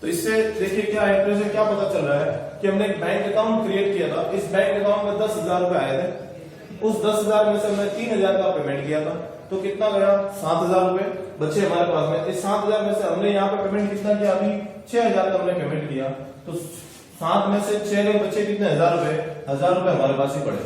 तो इससे देखिए क्या एंट्री से क्या पता चल रहा है कि हमने एक बैंक अकाउंट क्रिएट किया था। इस बैंक अकाउंट में 10,000 रुपए आए थे। उस 10,000 में से हमने 3,000 का पेमेंट किया था, तो कितना गया 7,000 रुपए बचे हमारे पास में। इस 7,000 में से हमने यहाँ पे पेमेंट कितना किया, अभी 6,000 का हमने पेमेंट किया, तो 7 में से 6 के बचे कितने 1,000 रुपए, 1,000 रुपए हमारे पास ही पड़े।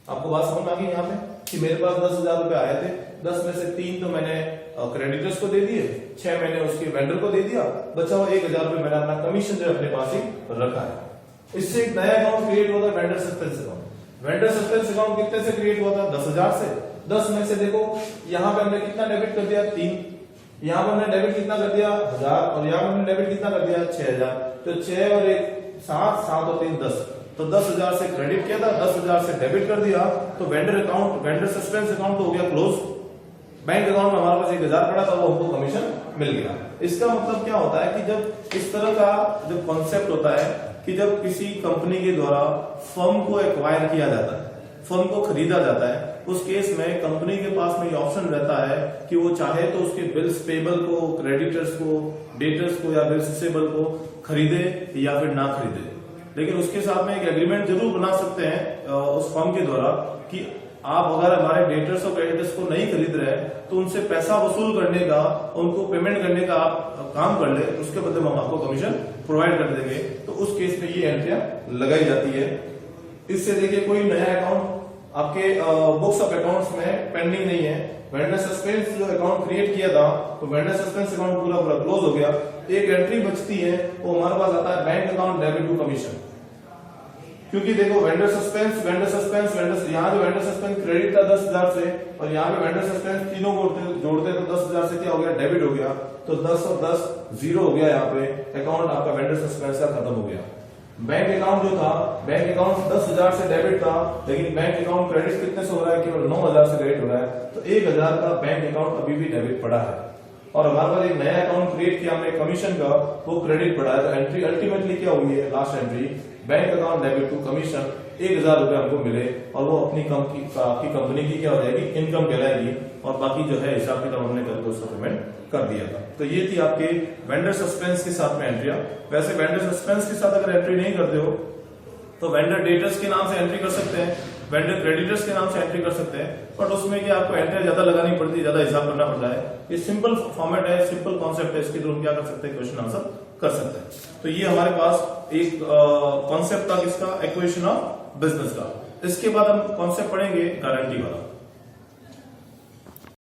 आपको बात समझ आ गई यहाँ पे कि मेरे पास 10,000 रुपए आए थे, 10 में से 3 तो मैंने क्रेडिटर्स को दे दिए, 6 मैंने उसके वेंडर को दे दिया, बचा हुआ 1,000 रुपए मैंने अपना कमीशन जो अपने पास ही रखा है। इससे एक नया अकाउंट क्रिएट हुआ था, vendor suspense account. Vendor suspense account कितने से क्रिएट हुआ था, 10,000 से। 10 में से देखो यहाँ पे हमने कितना डेबिट कर दिया, 3। यहाँ पे हमने डेबिट कितना कर दिया 1,000, और यहाँ पे हमने डेबिट कितना कर दिया 6,000। तो 6 और 1 7, 7 और 3 10, तो 10,000 से क्रेडिट किया था, 10,000 से डेबिट कर दिया, तो vendor account, vendor suspense account तो हो गया क्लोज। बैंक अकाउंट में हमारे पास 1,000 पड़ा था, वो हमको कमीशन मिल गया। इसका मतलब क्या होता है कि जब इस तरह का जब कॉन्सेप्ट होता है कि जब किसी कंपनी के द्वारा फर्म को एक्वायर किया जाता है, फर्म को खरीदा जाता है, उस केस में कंपनी के पास में ये ऑप्शन रहता है कि वो चाहे तो उसके बिल्स पेबल को, क्रेडिटर्स को, डेटर्स को या बिल्स रिसीवेबल को खरीदे या फिर ना खरीदे। लेकिन उसके साथ में एक एग्रीमेंट जरूर बना सकते हैं उस फर्म के द्वारा कि आप अगर हमारे डेटर्स और क्रेडिटर्स को नहीं खरीद रहे तो उनसे पैसा वसूल करने का, उनको पेमेंट करने का आप काम कर ले, उसके बदले में हम आपको कमीशन प्रोवाइड कर देंगे। तो उस केस में ये एंट्रियां लगाई जाती है। इससे देखिए कोई नया अकाउंट आपके बुक्स ऑफ अकाउंट्स में पेंडिंग नहीं है। वेंडर सस्पेंस जो अकाउंट क्रिएट किया था, तो वेंडर सस्पेंस अकाउंट पूरा क्लोज हो गया। एक एंट्री बचती है, वो हमारे पास आता है bank account debit to commission. क्योंकि देखो वेंडर सस्पेंस यहाँ जो वेंडर सस्पेंस क्रेडिट था 10,000 से, और यहाँ पे वेंडर सस्पेंस तीनों को जोड़ते तो 10,000 से क्या हो गया, डेबिट हो गया। तो 10 और 10 0 हो गया। यहाँ पे अकाउंट आपका वेंडर सस्पेंस का खत्म हो गया। बैंक अकाउंट जो था, बैंक अकाउंट 10,000 से डेबिट था, लेकिन बैंक अकाउंट क्रेडिट कितने से हो रहा है, केवल 9,000 से क्रेडिट हो रहा है। तो 1,000 का बैंक अकाउंट अभी भी डेबिट पड़ा है, और हमारे पास एक नया अकाउंट क्रिएट किया हमने कमीशन का, वो क्रेडिट पड़ा है। तो एंट्री अल्टीमेटली क्या हुई है, last entry bank account debit to commission 1,000 रुपए हमको मिले, और वो अपनी कंपनी की क्या हो जाएगी, इनकम कहलाएगी, और बाकी जो है हिसाब किताब हमने करके उसका पेमेंट कर दिया था। तो ये थी आपके वेंडर सस्पेंस के साथ में एंट्रियां। वैसे वेंडर सस्पेंस के साथ अगर एंट्री नहीं करते हो तो वेंडर डेटर्स के नाम से एंट्री कर सकते हैं, वेंडर क्रेडिटर्स के नाम से एंट्री कर सकते हैं, बट उसमें कि आपको एंट्री ज्यादा लगानी पड़ती है, ज्यादा हिसाब करना पड़ता है। ये सिंपल फॉर्मेट है, सिंपल कॉन्सेप्ट है, इसके थ्रू हम क्या कर सकते हैं, क्वेश्चन आंसर कर सकते हैं। तो ये हमारे पास एक कॉन्सेप्ट था किसका, इक्वेशन ऑफ बिजनेस का। इसके बाद हम कॉन्सेप्ट पढ़ेंगे गारंटी वाला।